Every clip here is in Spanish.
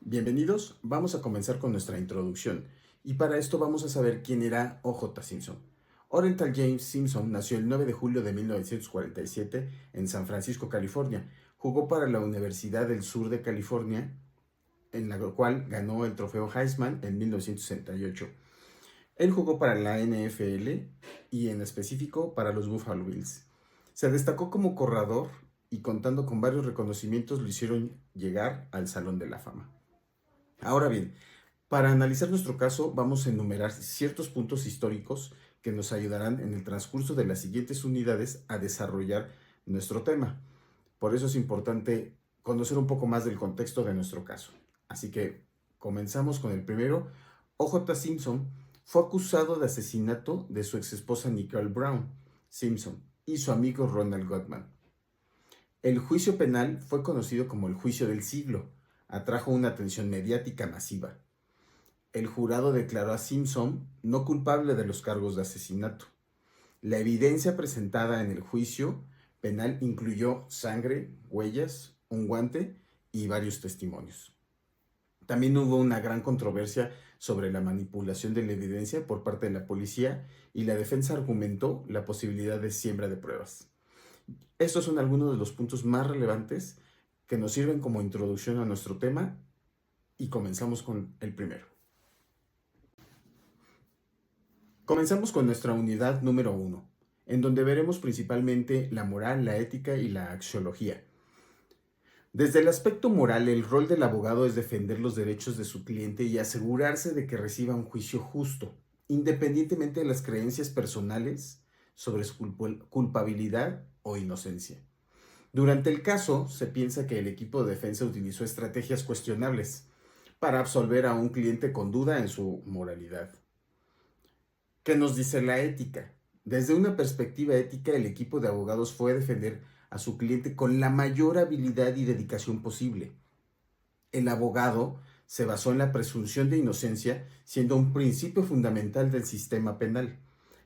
Bienvenidos, vamos a comenzar con nuestra introducción y para esto vamos a saber quién era O.J. Simpson. Orenthal James Simpson nació el 9 de julio de 1947 en San Francisco, California. Jugó para la Universidad del Sur de California, en la cual ganó el trofeo Heisman en 1968. Él jugó para la NFL y en específico para los Buffalo Bills. Se destacó como corredor y contando con varios reconocimientos lo hicieron llegar al Salón de la Fama. Ahora bien, para analizar nuestro caso vamos a enumerar ciertos puntos históricos que nos ayudarán en el transcurso de las siguientes unidades a desarrollar nuestro tema. Por eso es importante conocer un poco más del contexto de nuestro caso. Así que comenzamos con el primero. O.J. Simpson fue acusado de asesinato de su exesposa Nicole Brown Simpson y su amigo Ronald Gottman. El juicio penal fue conocido como el juicio del siglo. Atrajo una atención mediática masiva. El jurado declaró a Simpson no culpable de los cargos de asesinato. La evidencia presentada en el juicio penal incluyó sangre, huellas, un guante y varios testimonios. También hubo una gran controversia sobre la manipulación de la evidencia por parte de la policía y la defensa argumentó la posibilidad de siembra de pruebas. Estos son algunos de los puntos más relevantes que nos sirven como introducción a nuestro tema y comenzamos con el primero. Comenzamos con nuestra unidad número 1, en donde veremos principalmente la moral, la ética y la axiología. Desde el aspecto moral, el rol del abogado es defender los derechos de su cliente y asegurarse de que reciba un juicio justo, independientemente de las creencias personales sobre su culpabilidad o inocencia. Durante el caso, se piensa que el equipo de defensa utilizó estrategias cuestionables para absolver a un cliente con duda en su moralidad. ¿Qué nos dice la ética? Desde una perspectiva ética, el equipo de abogados fue a defender a su cliente con la mayor habilidad y dedicación posible. El abogado se basó en la presunción de inocencia, siendo un principio fundamental del sistema penal.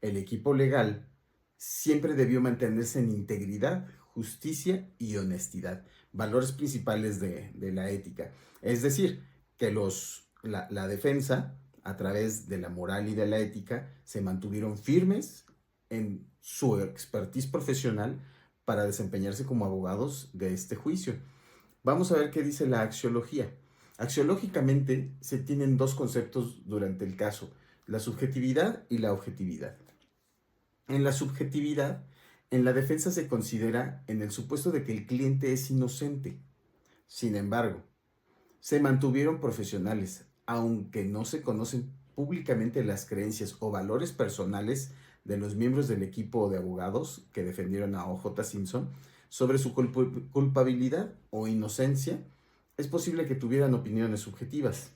El equipo legal siempre debió mantenerse en integridad, justicia y honestidad, valores principales de la ética. Es decir, que la defensa, a través de la moral y de la ética, se mantuvieron firmes en su expertise profesional para desempeñarse como abogados de este juicio. Vamos a ver qué dice la axiología. Axiológicamente se tienen dos conceptos durante el caso, la subjetividad y la objetividad. En la subjetividad, en la defensa se considera en el supuesto de que el cliente es inocente. Sin embargo, se mantuvieron profesionales, aunque no se conocen públicamente las creencias o valores personales de los miembros del equipo de abogados que defendieron a O.J. Simpson sobre su culpabilidad o inocencia. Es posible que tuvieran opiniones subjetivas.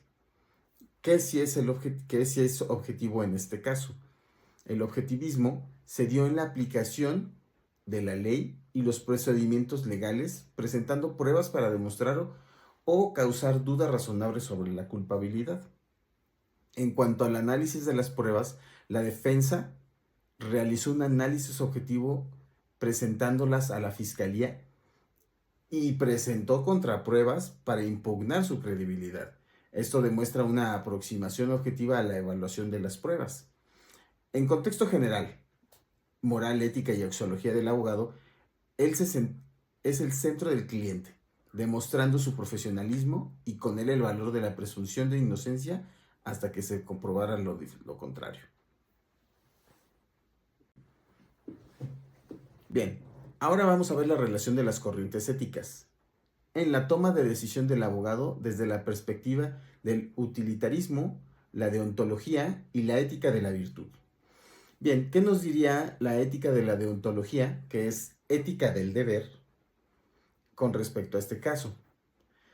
¿Qué si es objetivo en este caso? El objetivismo se dio en la aplicación de la ley y los procedimientos legales, presentando pruebas para demostrar o causar dudas razonables sobre la culpabilidad. En cuanto al análisis de las pruebas, la defensa realizó un análisis objetivo presentándolas a la fiscalía y presentó contrapruebas para impugnar su credibilidad. Esto demuestra una aproximación objetiva a la evaluación de las pruebas. En contexto general, moral, ética y axiología del abogado, es el centro del cliente, demostrando su profesionalismo y con él el valor de la presunción de inocencia hasta que se comprobara lo contrario. Bien, ahora vamos a ver la relación de las corrientes éticas en la toma de decisión del abogado desde la perspectiva del utilitarismo, la deontología y la ética de la virtud. Bien, ¿qué nos diría la ética de la deontología, que es ética del deber, con respecto a este caso?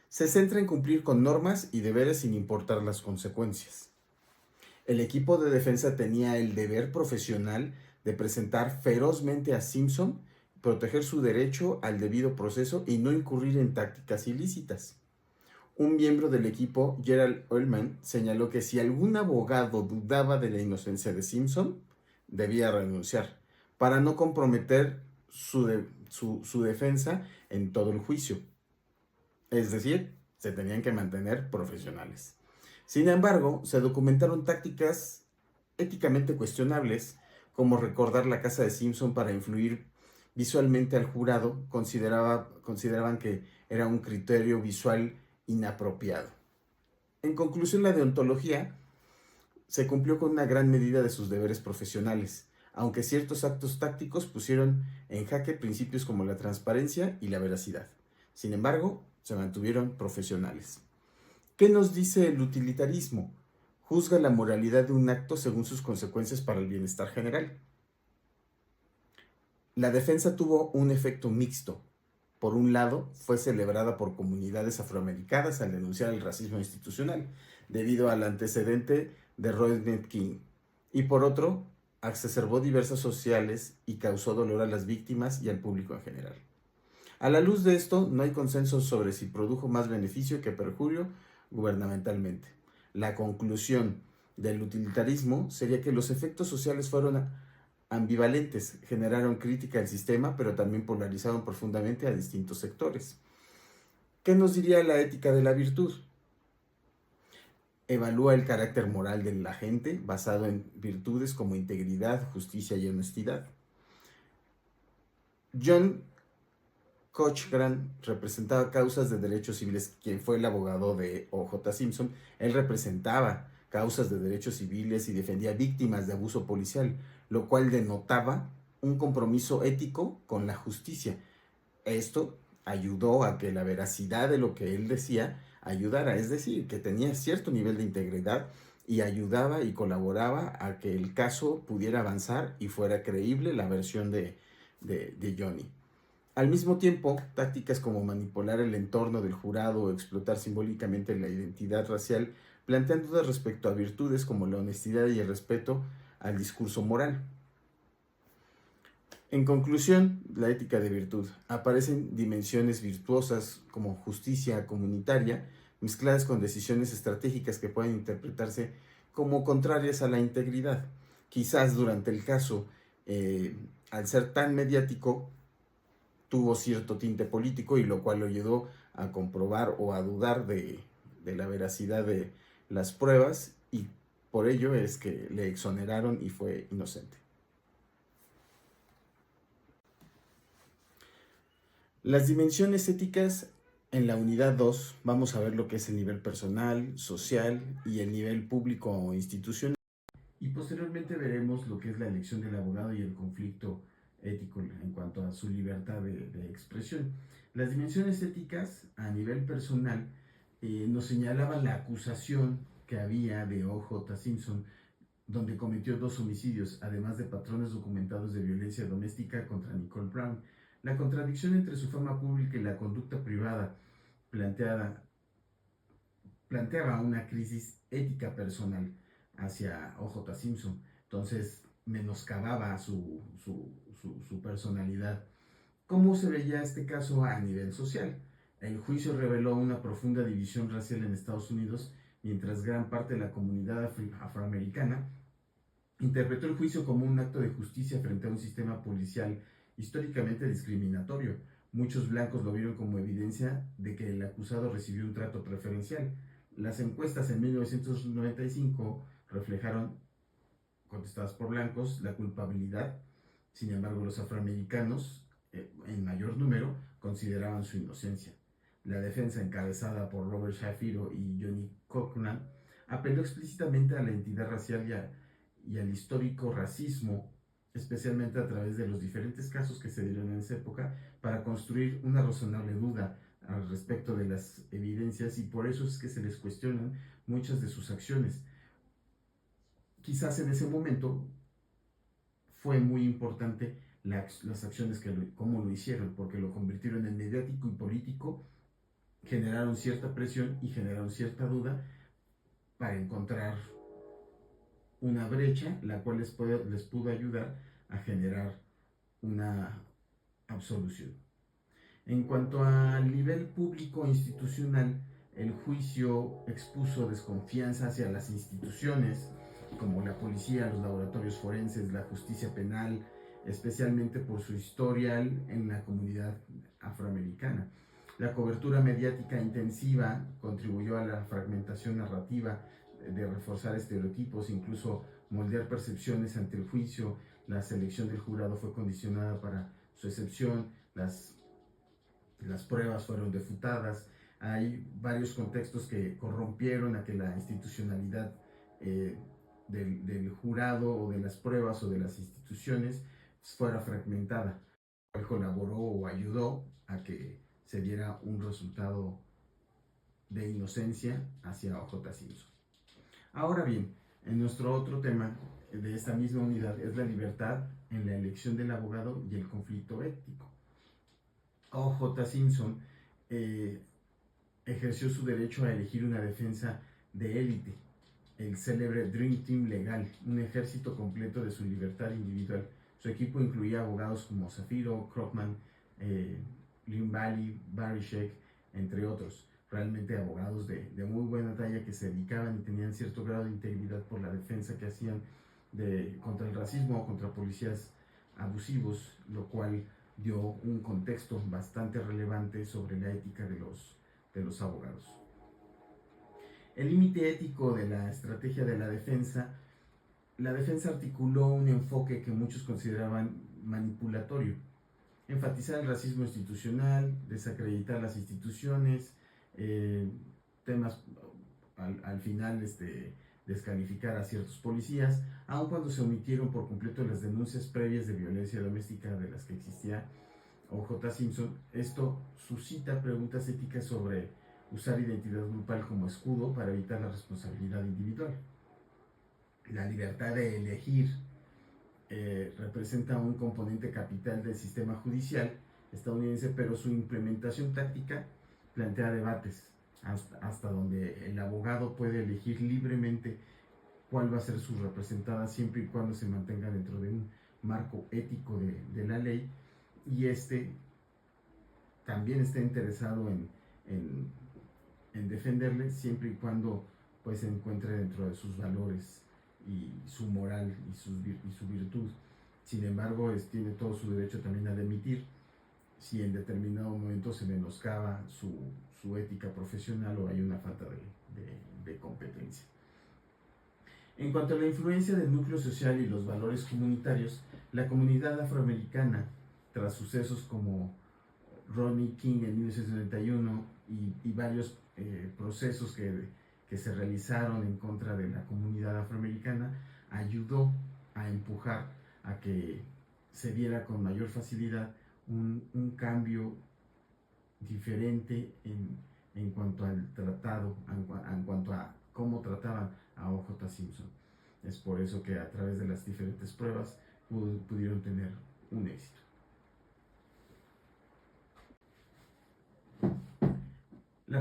Se centra en cumplir con normas y deberes sin importar las consecuencias. El equipo de defensa tenía el deber profesional de presentar ferozmente a Simpson, proteger su derecho al debido proceso y no incurrir en tácticas ilícitas. Un miembro del equipo, Gerald Ullman, señaló que si algún abogado dudaba de la inocencia de Simpson, debía renunciar para no comprometer su defensa en todo el juicio. Es decir, se tenían que mantener profesionales. Sin embargo, se documentaron tácticas éticamente cuestionables, como recordar la casa de Simpson para influir visualmente al jurado, consideraban que era un criterio visual inapropiado. En conclusión, la deontología se cumplió con una gran medida de sus deberes profesionales, aunque ciertos actos tácticos pusieron en jaque principios como la transparencia y la veracidad. Sin embargo, se mantuvieron profesionales. ¿Qué nos dice el utilitarismo? Juzga la moralidad de un acto según sus consecuencias para el bienestar general. La defensa tuvo un efecto mixto. Por un lado, fue celebrada por comunidades afroamericanas al denunciar el racismo institucional, debido al antecedente de Rodney King, y por otro, exacerbó diversas sociales y causó dolor a las víctimas y al público en general. A la luz de esto, no hay consenso sobre si produjo más beneficio que perjuicio gubernamentalmente. La conclusión del utilitarismo sería que los efectos sociales fueron ambivalentes, generaron crítica al sistema, pero también polarizaron profundamente a distintos sectores. ¿Qué nos diría la ética de la virtud? Evalúa el carácter moral de la gente basado en virtudes como integridad, justicia y honestidad. John Cochran representaba causas de derechos civiles, quien fue el abogado de O.J. Simpson. Él representaba causas de derechos civiles y defendía víctimas de abuso policial, lo cual denotaba un compromiso ético con la justicia. Esto ayudó a que la veracidad de lo que él decía ayudara, es decir, que tenía cierto nivel de integridad y ayudaba y colaboraba a que el caso pudiera avanzar y fuera creíble la versión de Johnny. Al mismo tiempo, tácticas como manipular el entorno del jurado o explotar simbólicamente la identidad racial plantean dudas respecto a virtudes como la honestidad y el respeto al discurso moral. En conclusión, la ética de virtud. Aparecen dimensiones virtuosas como justicia comunitaria, mezcladas con decisiones estratégicas que pueden interpretarse como contrarias a la integridad. Quizás durante el caso, al ser tan mediático, tuvo cierto tinte político y lo cual lo ayudó a comprobar o a dudar de la veracidad de las pruebas, y por ello es que le exoneraron y fue inocente. Las dimensiones éticas, en la unidad 2 vamos a ver lo que es el nivel personal, social y el nivel público o institucional. Y posteriormente veremos lo que es la elección del abogado y el conflicto ético en cuanto a su libertad de expresión. Las dimensiones éticas a nivel personal nos señalaban la acusación que había de O.J. Simpson, donde cometió 2 homicidios, además de patrones documentados de violencia doméstica contra Nicole Brown. La contradicción entre su fama pública y la conducta privada planteaba una crisis ética personal hacia O.J. Simpson. Entonces menoscababa su personalidad. ¿Cómo se veía este caso a nivel social? El juicio reveló una profunda división racial en Estados Unidos, mientras gran parte de la comunidad afroamericana interpretó el juicio como un acto de justicia frente a un sistema policial históricamente discriminatorio. Muchos blancos lo vieron como evidencia de que el acusado recibió un trato preferencial. Las encuestas en 1995 reflejaron, contestadas por blancos, la culpabilidad. Sin embargo, los afroamericanos, en mayor número, consideraban su inocencia. La defensa, encabezada por Robert Shapiro y Johnny Cochran, apeló explícitamente a la identidad racial y al histórico racismo, especialmente a través de los diferentes casos que se dieron en esa época, para construir una razonable duda al respecto de las evidencias, y por eso es que se les cuestionan muchas de sus acciones. Quizás en ese momento fue muy importante las acciones, cómo lo hicieron, porque lo convirtieron en mediático y político, generaron cierta presión y generaron cierta duda para encontrar una brecha, la cual les pudo ayudar a generar una absolución. En cuanto al nivel público institucional, el juicio expuso desconfianza hacia las instituciones como la policía, los laboratorios forenses, la justicia penal, especialmente por su historial en la comunidad afroamericana. La cobertura mediática intensiva contribuyó a la fragmentación narrativa, de reforzar estereotipos, incluso moldear percepciones ante el juicio. La selección del jurado fue condicionada para su excepción, las pruebas fueron refutadas. Hay varios contextos que corrompieron a que la institucionalidad eh, del jurado o de las pruebas o de las instituciones fuera fragmentada. Él colaboró o ayudó a que se diera un resultado de inocencia hacia O.J. Simpson. Ahora bien, en nuestro otro tema de esta misma unidad es la libertad en la elección del abogado y el conflicto ético. O.J. Simpson eh, ejerció su derecho a elegir una defensa de élite, el célebre Dream Team legal, un ejército completo de su libertad individual. Su equipo incluía abogados como Zafiro, Krugman, Lynn Valley, Barry Sheck, entre otros. Realmente abogados de muy buena talla que se dedicaban y tenían cierto grado de integridad por la defensa que hacían contra el racismo o contra policías abusivos, lo cual dio un contexto bastante relevante sobre la ética de los abogados. El límite ético de la estrategia de la defensa articuló un enfoque que muchos consideraban manipulatorio: enfatizar el racismo institucional, desacreditar las instituciones, temas al final descalificar a ciertos policías, aun cuando se omitieron por completo las denuncias previas de violencia doméstica de las que existía O.J. Simpson. Esto suscita preguntas éticas sobre usar identidad grupal como escudo para evitar la responsabilidad individual. La libertad de elegir representa un componente capital del sistema judicial estadounidense, pero su implementación táctica plantea debates hasta donde el abogado puede elegir libremente cuál va a ser su representada, siempre y cuando se mantenga dentro de un marco ético de la ley, y también está interesado en defenderle, siempre y cuando pues se encuentre dentro de sus valores y su moral y su virtud. Sin embargo, tiene todo su derecho también a demitir si en determinado momento se menoscaba su ética profesional o hay una falta de competencia. En cuanto a la influencia del núcleo social y los valores comunitarios, la comunidad afroamericana, tras sucesos como Rodney King en 1991 y varios procesos que se realizaron en contra de la comunidad afroamericana, ayudó a empujar a que se diera con mayor facilidad un cambio diferente en cuanto al tratado, en cuanto a cómo trataban a O.J. Simpson. Es por eso que a través de las diferentes pruebas pudieron tener un éxito. La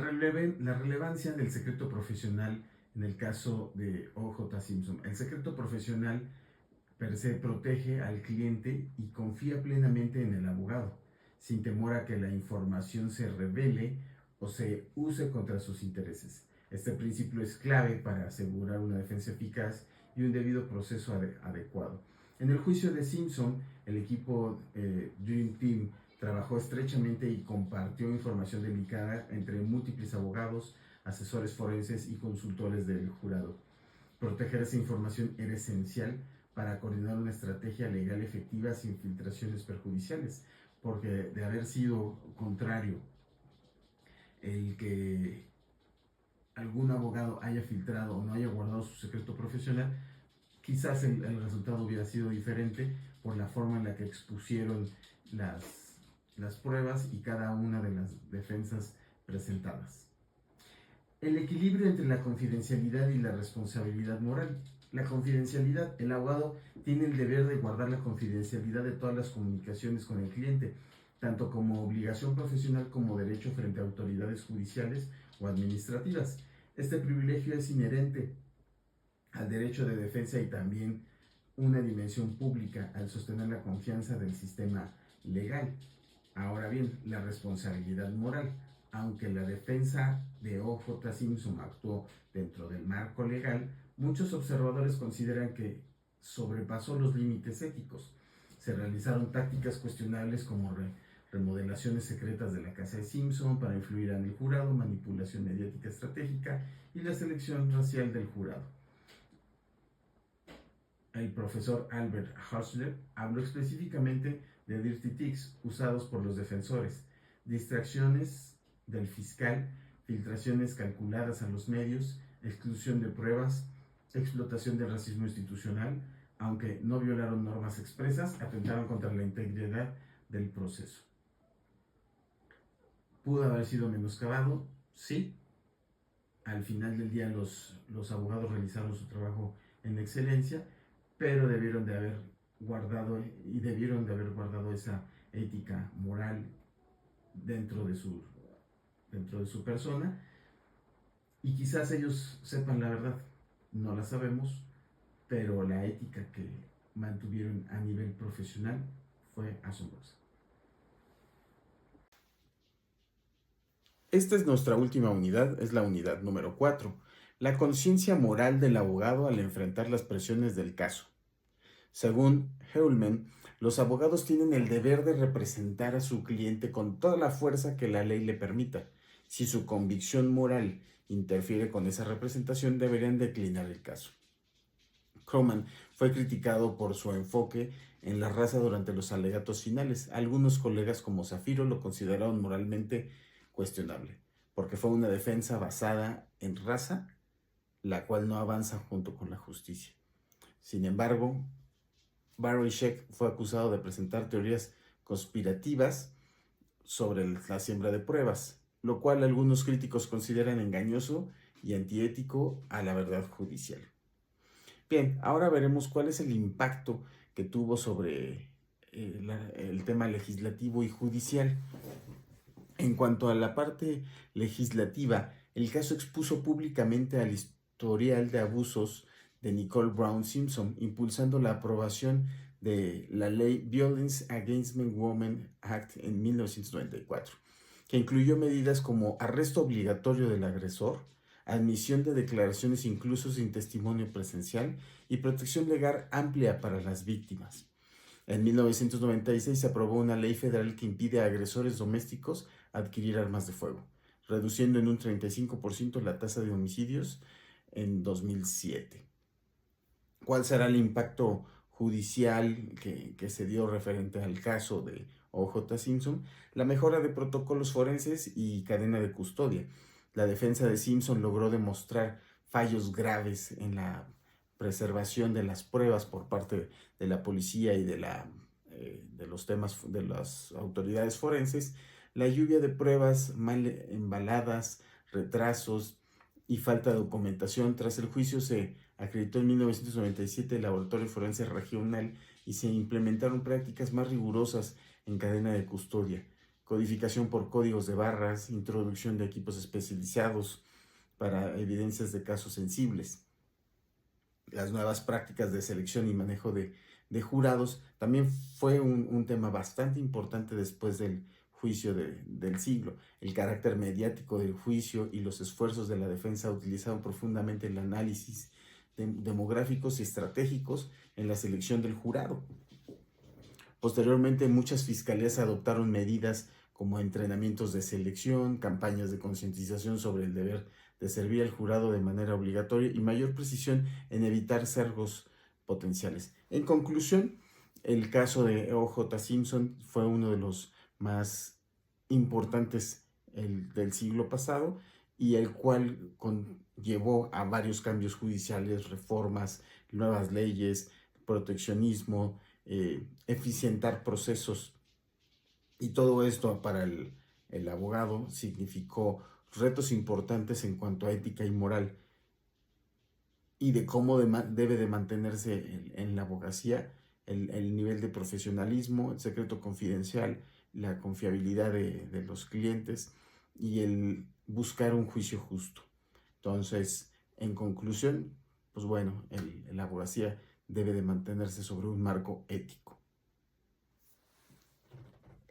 relevancia del secreto profesional en el caso de O.J. Simpson. El secreto profesional per se protege al cliente y confía plenamente en el abogado, sin temor a que la información se revele o se use contra sus intereses. Este principio es clave para asegurar una defensa eficaz y un debido proceso adecuado. En el juicio de Simpson, el equipo Dream Team trabajó estrechamente y compartió información delicada entre múltiples abogados, asesores forenses y consultores del jurado. Proteger esa información era esencial para coordinar una estrategia legal efectiva sin filtraciones perjudiciales, porque de haber sido contrario el que algún abogado haya filtrado o no haya guardado su secreto profesional, quizás el resultado hubiera sido diferente por la forma en la que expusieron las pruebas y cada una de las defensas presentadas. El equilibrio entre la confidencialidad y la responsabilidad moral. La confidencialidad: el abogado tiene el deber de guardar la confidencialidad de todas las comunicaciones con el cliente, tanto como obligación profesional como derecho frente a autoridades judiciales o administrativas. Este privilegio es inherente al derecho de defensa y también una dimensión pública al sostener la confianza del sistema legal. Ahora bien, la responsabilidad moral. Aunque la defensa de O.J. Simpson actuó dentro del marco legal, muchos observadores consideran que sobrepasó los límites éticos. Se realizaron tácticas cuestionables como remodelaciones secretas de la casa de Simpson para influir en el jurado, manipulación mediática estratégica y la selección racial del jurado. El profesor Albert Hochschild habló específicamente de dirty tricks usados por los defensores, distracciones del fiscal, filtraciones calculadas a los medios, exclusión de pruebas, explotación del racismo institucional, aunque no violaron normas expresas, atentaron contra la integridad del proceso. ¿Pudo haber sido menoscabado? Sí. Al final del día los abogados realizaron su trabajo en excelencia, pero debieron de haber guardado esa ética moral dentro de su persona, y quizás ellos sepan la verdad, no la sabemos, pero la ética que mantuvieron a nivel profesional fue asombrosa. Esta es nuestra última unidad, es la unidad número 4, la conciencia moral del abogado al enfrentar las presiones del caso. Según Heuvelman, los abogados tienen el deber de representar a su cliente con toda la fuerza que la ley le permita. Si su convicción moral interfiere con esa representación, deberían declinar el caso. Crowman fue criticado por su enfoque en la raza durante los alegatos finales. Algunos colegas como Zafiro lo consideraron moralmente cuestionable, porque fue una defensa basada en raza, la cual no avanza junto con la justicia. Sin embargo, Barry Scheck fue acusado de presentar teorías conspirativas sobre la siembra de pruebas, lo cual algunos críticos consideran engañoso y antiético a la verdad judicial. Bien, ahora veremos cuál es el impacto que tuvo sobre el tema legislativo y judicial. En cuanto a la parte legislativa, el caso expuso públicamente al historial de abusos de Nicole Brown Simpson, impulsando la aprobación de la ley Violence Against Women Act en 1994, que incluyó medidas como arresto obligatorio del agresor, admisión de declaraciones incluso sin testimonio presencial y protección legal amplia para las víctimas. En 1996 se aprobó una ley federal que impide a agresores domésticos adquirir armas de fuego, reduciendo en un 35% la tasa de homicidios en 2007. ¿Cuál será el impacto judicial que se dio referente al caso de O.J. Simpson? La mejora de protocolos forenses y cadena de custodia. La defensa de Simpson logró demostrar fallos graves en la preservación de las pruebas por parte de la policía y de las autoridades forenses. La lluvia de pruebas mal embaladas, retrasos y falta de documentación. Tras el juicio se acreditó en 1997 el laboratorio forense regional y se implementaron prácticas más rigurosas en cadena de custodia, codificación por códigos de barras, introducción de equipos especializados para evidencias de casos sensibles. Las nuevas prácticas de selección y manejo de jurados también fue un tema bastante importante después del juicio del siglo. El carácter mediático del juicio y los esfuerzos de la defensa utilizaron profundamente el análisis demográficos y estratégicos en la selección del jurado. Posteriormente, muchas fiscalías adoptaron medidas como entrenamientos de selección, campañas de concientización sobre el deber de servir al jurado de manera obligatoria y mayor precisión en evitar sesgos potenciales. En conclusión, el caso de O.J. Simpson fue uno de los más importantes del siglo pasado y el cual conllevó a varios cambios judiciales, reformas, nuevas leyes, proteccionismo, eficientar procesos, y todo esto para el abogado significó retos importantes en cuanto a ética y moral y de cómo debe de mantenerse en la abogacía el nivel de profesionalismo, el secreto confidencial, la confiabilidad de los clientes y el buscar un juicio justo. Entonces, en conclusión, pues bueno, la abogacía debe de mantenerse sobre un marco ético.